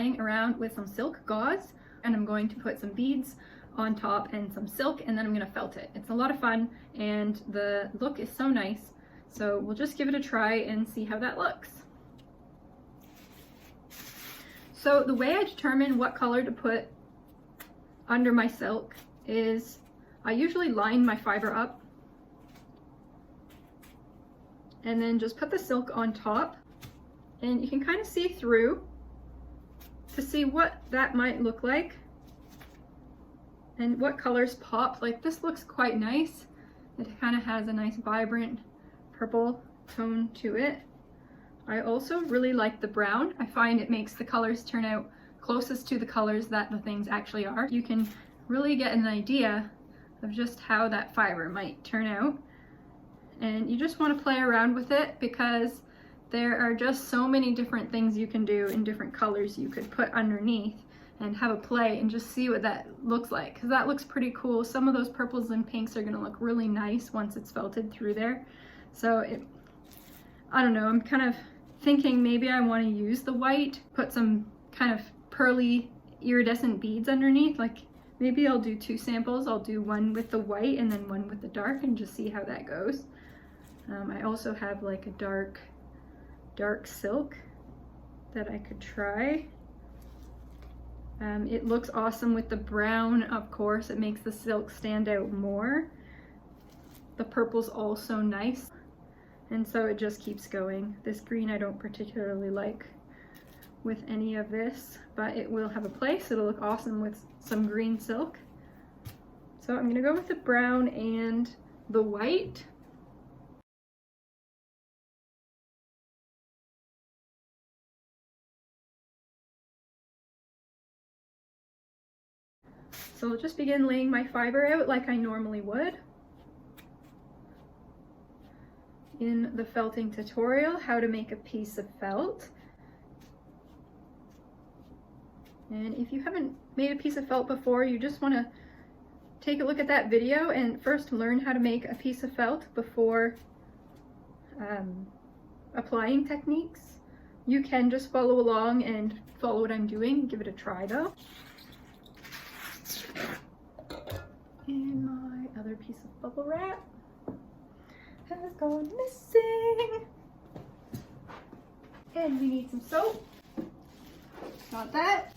playing around with some silk gauze, and I'm going to put some beads on top and some silk, and then I'm going to felt it. It's a lot of fun and the look is so nice. So we'll just give it a try and see how that looks. So the way I determine what color to put under my silk is I usually line my fiber up and then just put the silk on top, and you can kind of see through to see what that might look like and what colors pop. Like this looks quite nice. It kind of has a nice vibrant purple tone to it. I also really like the brown. I find it makes the colors turn out closest to the colors that the things actually are. You can really get an idea of just how that fiber might turn out. And you just want to play around with it because there are just so many different things you can do in different colors you could put underneath and have a play and just see what that looks like, because that looks pretty cool. Some of those purples and pinks are going to look really nice once it's felted through there. So I don't know, I'm kind of thinking maybe I want to use the white, put some kind of pearly iridescent beads underneath. Like maybe I'll do 2 samples. I'll do one with the white and then one with the dark and just see how that goes. I also have like a dark silk that I could try. It looks awesome with the brown, of course. It makes the silk stand out more. The purple's also nice, and so it just keeps going. This green I don't particularly like with any of this, but it will have a place. It'll look awesome with some green silk. So I'm gonna go with the brown and the white. So I'll just begin laying my fiber out like I normally would. In the felting tutorial, how to make a piece of felt. And if you haven't made a piece of felt before, you just want to take a look at that video and first learn how to make a piece of felt before applying techniques. You can just follow along and follow what I'm doing. Give it a try though. And my other piece of bubble wrap has gone missing. And we need some soap. Got that.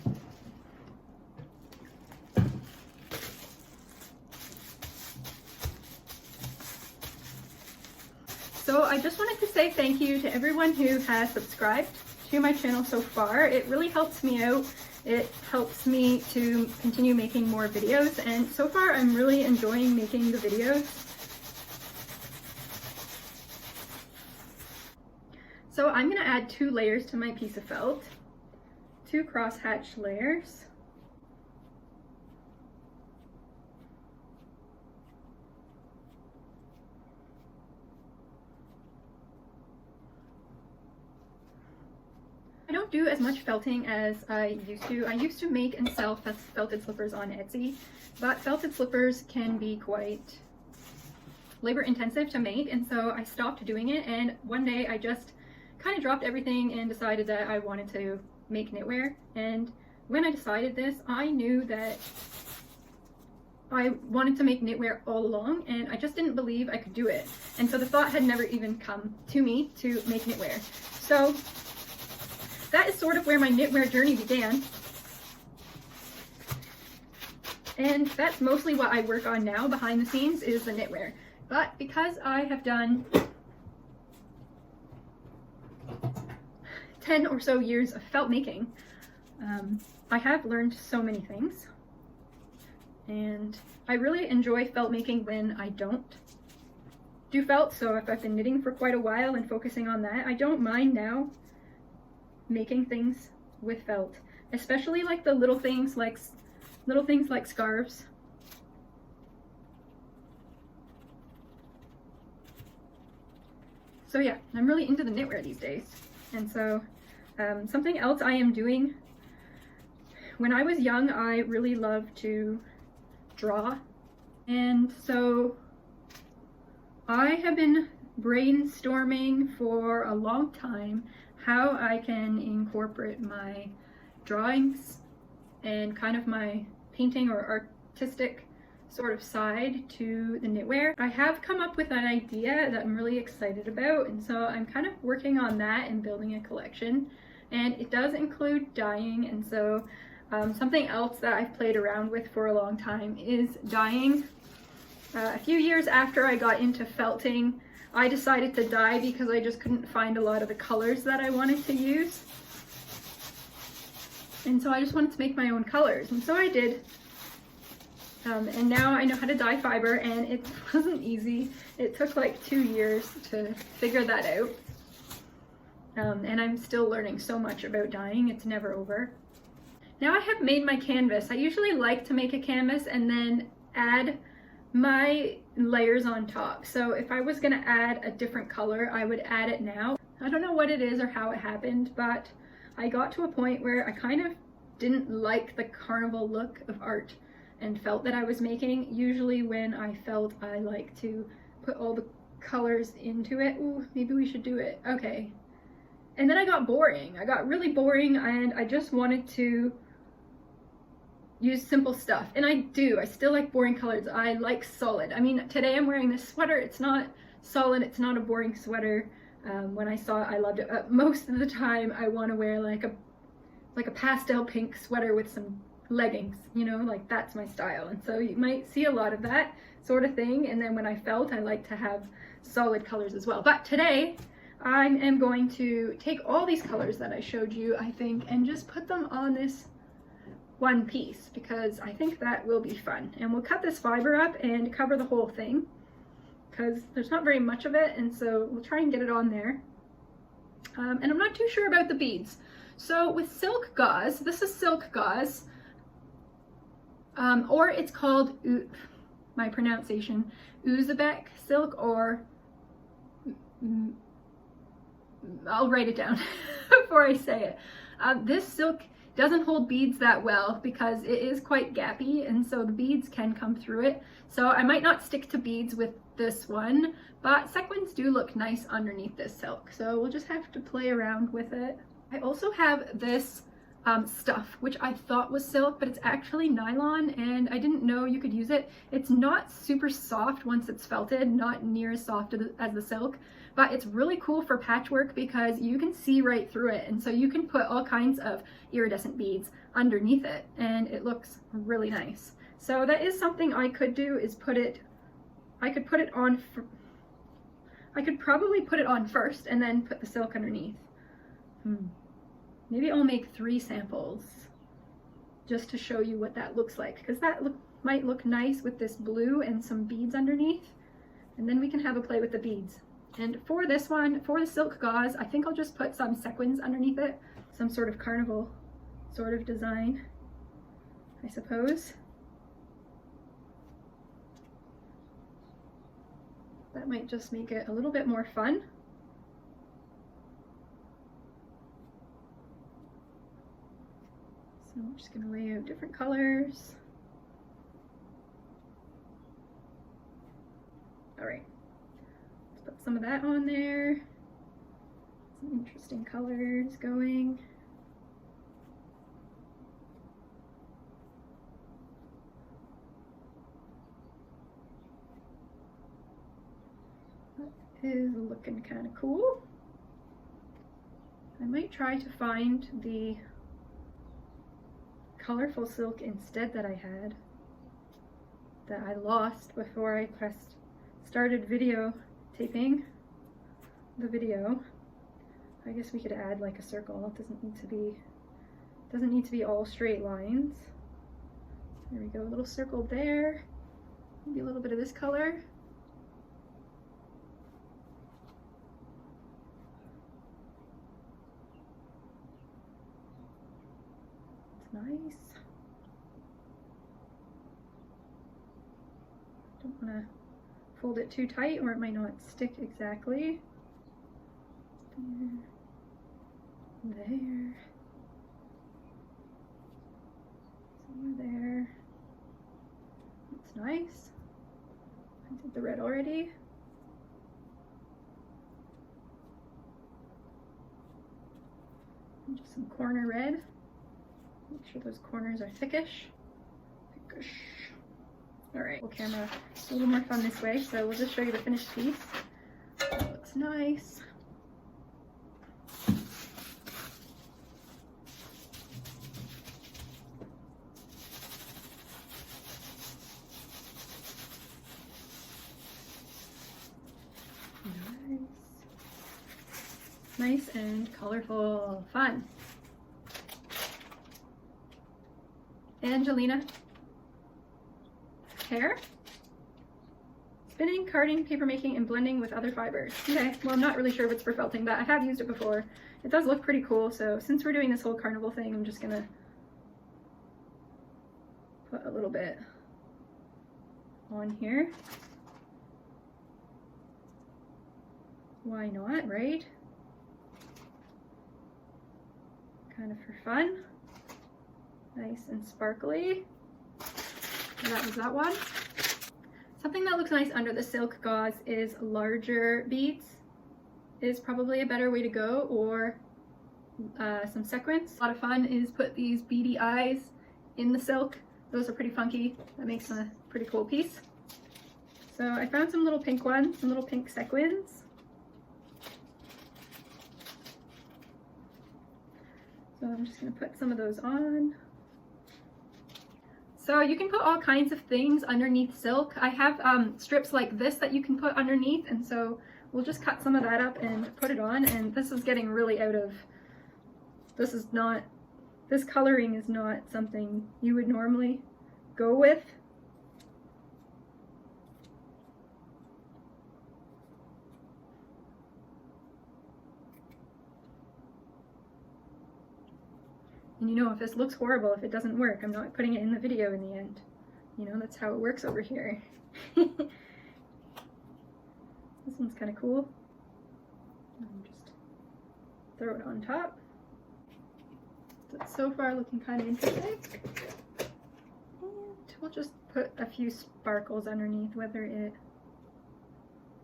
So I just wanted to say thank you to everyone who has subscribed to my channel so far. It really helps me out. It helps me to continue making more videos, and so far I'm really enjoying making the videos. So I'm going to add 2 layers to my piece of felt, 2 crosshatch layers. I don't do as much felting as I used to. I used to make and sell felted slippers on Etsy, but felted slippers can be quite labor intensive to make, and so I stopped doing it. And one day I just kind of dropped everything and decided that I wanted to make knitwear. And when I decided this, I knew that I wanted to make knitwear all along, and I just didn't believe I could do it. And so the thought had never even come to me to make knitwear. So that is sort of where my knitwear journey began. And that's mostly what I work on now behind the scenes, is the knitwear. But because I have done 10 or so years of felt making, I have learned so many things. And I really enjoy felt making when I don't do felt. So if I've been knitting for quite a while and focusing on that, I don't mind now making things with felt, especially like the little things like scarves. So yeah, I'm really into the knitwear these days. And so something else I am doing, when I was young, I really loved to draw, and so I have been brainstorming for a long time how I can incorporate my drawings and kind of my painting or artistic sort of side to the knitwear. I have come up with an idea that I'm really excited about, and so I'm kind of working on that and building a collection, and it does include dyeing. And so something else that I've played around with for a long time is dyeing. A few years after I got into felting, I decided to dye because I just couldn't find a lot of the colors that I wanted to use. And so I just wanted to make my own colors, and so I did. And now I know how to dye fiber, and it wasn't easy. It took like 2 years to figure that out. And I'm still learning so much about dyeing, it's never over. Now I have made my canvas. I usually like to make a canvas and then add my layers on top. So if I was gonna add a different color, I would add it now. I don't know what it is or how it happened, but I got to a point where I kind of didn't like the carnival look of art and felt that I was making. Usually when I felt, I like to put all the colors into it. Ooh, maybe we should do it. Okay. And then I got boring. I got really boring, and I just wanted to use simple stuff. And I do. I still like boring colors. I like solid. I mean, today I'm wearing this sweater. It's not solid. It's not a boring sweater. When I saw it, I loved it. Most of the time, I want to wear like a pastel pink sweater with some leggings, you know, like that's my style. And so you might see a lot of that sort of thing. And then when I felt, I like to have solid colors as well. But today I am going to take all these colors that I showed you, I think, and just put them on this one piece, because I think that will be fun. And we'll cut this fiber up and cover the whole thing, because there's not very much of it, and so we'll try and get it on there. And I'm not too sure about the beads. So with silk gauze, this is silk gauze, or it's called, my pronunciation, Uzbek silk, or I'll write it down before I say it. This silk doesn't hold beads that well because it is quite gappy, and so the beads can come through it. So I might not stick to beads with this one, but sequins do look nice underneath this silk, so we'll just have to play around with it. I also have this stuff, which I thought was silk, but it's actually nylon, and I didn't know you could use it. It's not super soft once it's felted, not near as soft as the silk, but it's really cool for patchwork because you can see right through it, and so you can put all kinds of iridescent beads underneath it, and it looks really nice. So that is something I could do, is I could probably put it on first and then put the silk underneath. Maybe I'll make 3 samples just to show you what that looks like, because that might look nice with this blue and some beads underneath, and then we can have a play with the beads. And for this one, for the silk gauze, I think I'll just put some sequins underneath it, some sort of carnival sort of design, I suppose. That might just make it a little bit more fun. So I'm just going to lay out different colors. All right, let's put some of that on there. Some interesting colors going. That is looking kind of cool. I might try to find the colorful silk instead that I had, that I lost before I started videotaping the video. I guess we could add like a circle. It doesn't need to be all straight lines. There we go, a little circle there. Maybe a little bit of this color. Nice. Don't want to fold it too tight or it might not stick exactly. There. Somewhere there. That's nice. I did the red already. And just some corner red. Make sure those corners are thickish. All right, well, camera, a little more fun this way, so we'll just show you the finished piece. That looks nice. Nice and colorful, fun. Angelina, hair, spinning, carding, paper making, and blending with other fibers. Okay, well, I'm not really sure if it's for felting, but I have used it before. It does look pretty cool, so since we're doing this whole carnival thing, I'm just gonna put a little bit on here. Why not, right? Kind of for fun. Nice and sparkly. That was that one. Something that looks nice under the silk gauze is larger beads. Is probably a better way to go, or some sequins. A lot of fun is put these beady eyes in the silk. Those are pretty funky. That makes a pretty cool piece. So I found some little pink ones, some little pink sequins. So I'm just going to put some of those on. So you can put all kinds of things underneath silk. I have strips like this that you can put underneath, and so we'll just cut some of that up and put it on. And this is getting really out of, this coloring is not something you would normally go with. And you know, if this looks horrible, if it doesn't work, I'm not putting it in the video in the end. You know, that's how it works over here. This one's kind of cool. Just throw it on top. So far looking kind of interesting. And we'll just put a few sparkles underneath. Whether it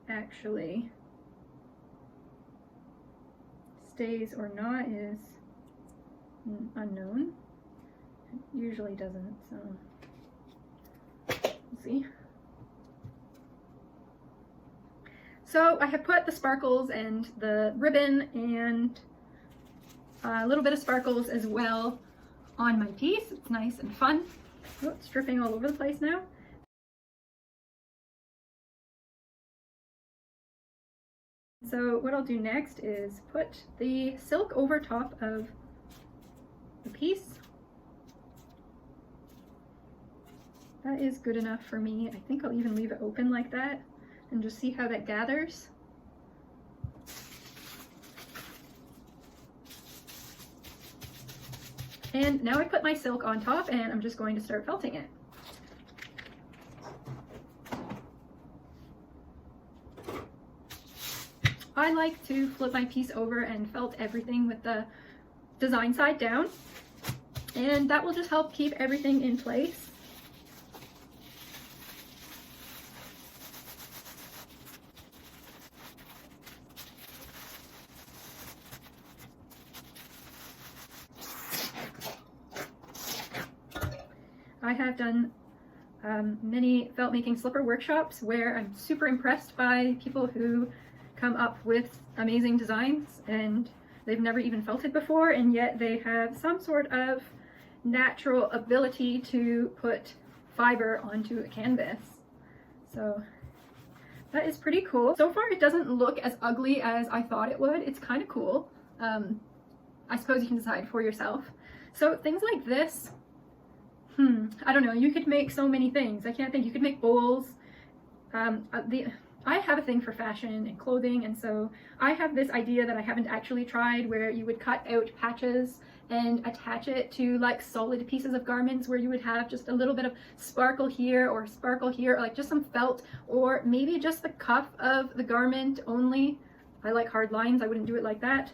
actually stays or not is unknown. It usually doesn't, so we'll see. So I have put the sparkles and the ribbon and a little bit of sparkles as well on my piece. It's nice and fun. Oh, it's dripping all over the place now. So what I'll do next is put the silk over top of the piece. That is good enough for me. I think I'll even leave it open like that and just see how that gathers. And now I put my silk on top and I'm just going to start felting it. I like to flip my piece over and felt everything with the design side down, and that will just help keep everything in place. I have done many felt making slipper workshops where I'm super impressed by people who come up with amazing designs and they've never even felted before, and yet they have some sort of natural ability to put fiber onto a canvas. So that is pretty cool. So far it doesn't look as ugly as I thought it would. It's kind of cool. I suppose you can decide for yourself. So things like this, I don't know, you could make so many things. I can't think. You could make bowls. I have a thing for fashion and clothing, and so I have this idea that I haven't actually tried where you would cut out patches and attach it to like solid pieces of garments, where you would have just a little bit of sparkle here or sparkle here, or like just some felt, or maybe just the cuff of the garment only. I like hard lines, I wouldn't do it like that,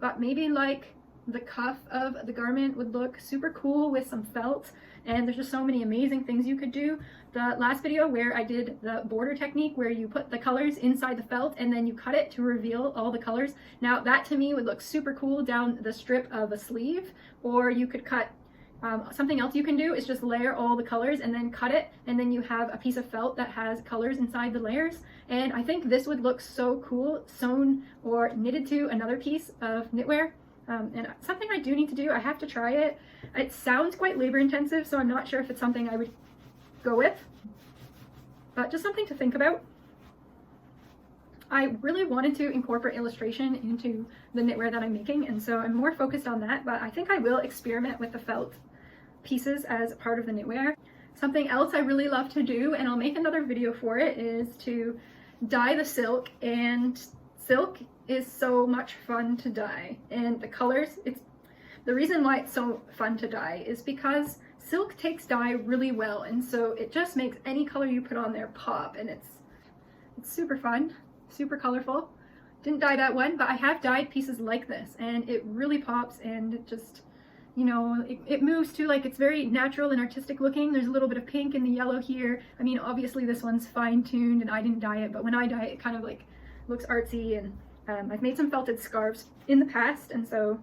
but maybe like the cuff of the garment would look super cool with some felt. And there's just so many amazing things you could do. The last video where I did the border technique where you put the colors inside the felt and then you cut it to reveal all the colors. Now that to me would look super cool down the strip of a sleeve, or you could cut Something else you can do is just layer all the colors and then cut it, and then you have a piece of felt that has colors inside the layers. And I think this would look so cool sewn or knitted to another piece of knitwear. And something I do need to do, I have to try it. It sounds quite labor intensive, so I'm not sure if it's something I would go with, but just something to think about. I really wanted to incorporate illustration into the knitwear that I'm making, and so I'm more focused on that, but I think I will experiment with the felt pieces as part of the knitwear. Something else I really love to do, and I'll make another video for it, is to dye the silk. And silk is so much fun to dye, and the colors, the reason why it's so fun to dye is because silk takes dye really well, and so it just makes any color you put on there pop, and it's super fun, super colorful. Didn't dye that one, but I have dyed pieces like this, and it really pops, and it just, you know, it moves too. Like, it's very natural and artistic looking. There's a little bit of pink and the yellow here. I mean, obviously this one's fine-tuned and I didn't dye it, but when I dye it, it kind of like looks artsy. And I've made some felted scarves in the past, and so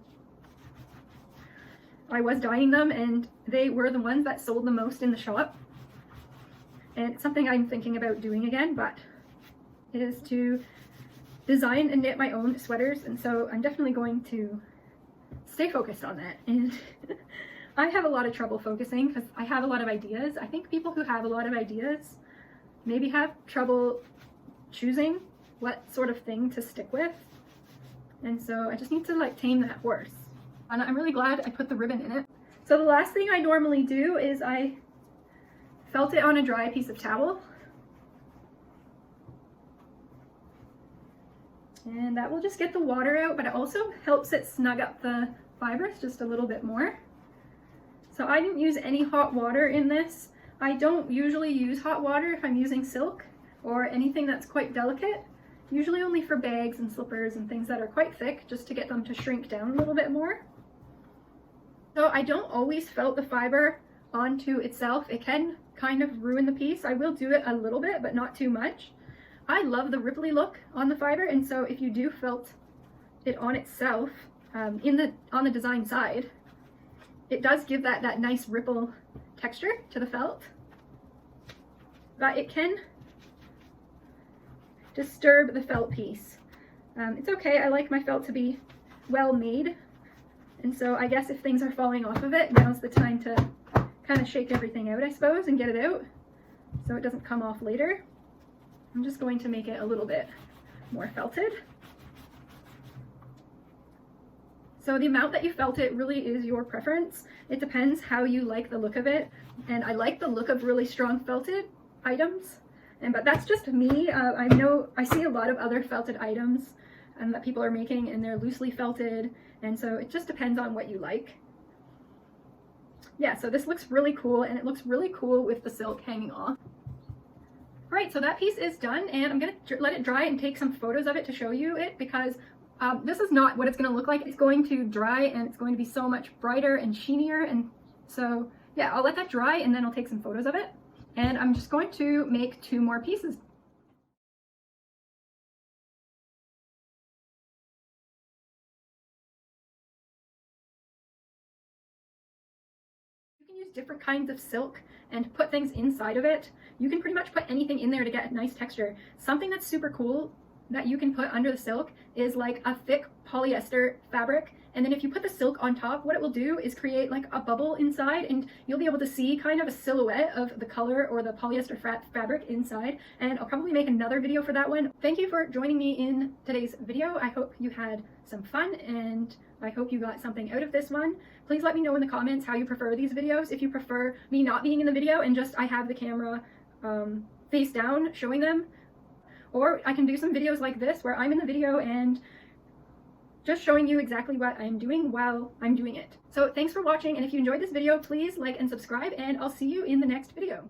I was dyeing them, and they were the ones that sold the most in the shop. And it's something I'm thinking about doing again, but it is to design and knit my own sweaters, and so I'm definitely going to stay focused on that. And I have a lot of trouble focusing because I have a lot of ideas. I think people who have a lot of ideas maybe have trouble choosing what sort of thing to stick with, and so I just need to like tame that horse. And I'm really glad I put the ribbon in it. So the last thing I normally do is I felt it on a dry piece of towel, and that will just get the water out, but it also helps it snug up the fibers just a little bit more. So I didn't use any hot water in this. I don't usually use hot water if I'm using silk or anything that's quite delicate. Usually only for bags and slippers and things that are quite thick, just to get them to shrink down a little bit more. So I don't always felt the fiber onto itself. It can kind of ruin the piece. I will do it a little bit, but not too much. I love the ripply look on the fiber, and so if you do felt it on itself, on the design side, it does give that nice ripple texture to the felt. But it can disturb the felt piece. It's okay, I like my felt to be well made, and so I guess if things are falling off of it, now's the time to kind of shake everything out, I suppose, and get it out so it doesn't come off later. I'm just going to make it a little bit more felted. So the amount that you felt it really is your preference. It depends how you like the look of it, and I like the look of really strong felted items, but that's just me. I see a lot of other felted items that people are making, and they're loosely felted, and so it just depends on what you like. Yeah, so this looks really cool, and it looks really cool with the silk hanging off. Alright, so that piece is done, and I'm going to let it dry and take some photos of it to show you it, because this is not what it's going to look like. It's going to dry, and it's going to be so much brighter and sheenier, and so yeah, I'll let that dry and then I'll take some photos of it. And I'm just going to make 2 more pieces. You can use different kinds of silk and put things inside of it. You can pretty much put anything in there to get a nice texture. Something that's super cool that you can put under the silk is like a thick polyester fabric, and then if you put the silk on top, what it will do is create like a bubble inside, and you'll be able to see kind of a silhouette of the color or the polyester fabric inside. And I'll probably make another video for that one. Thank you for joining me in today's video. I hope you had some fun, and I hope you got something out of this one. Please let me know in the comments how you prefer these videos. If you prefer me not being in the video and just I have the camera face down showing them, or I can do some videos like this where I'm in the video and just showing you exactly what I'm doing while I'm doing it. So thanks for watching, and if you enjoyed this video, please like and subscribe, and I'll see you in the next video.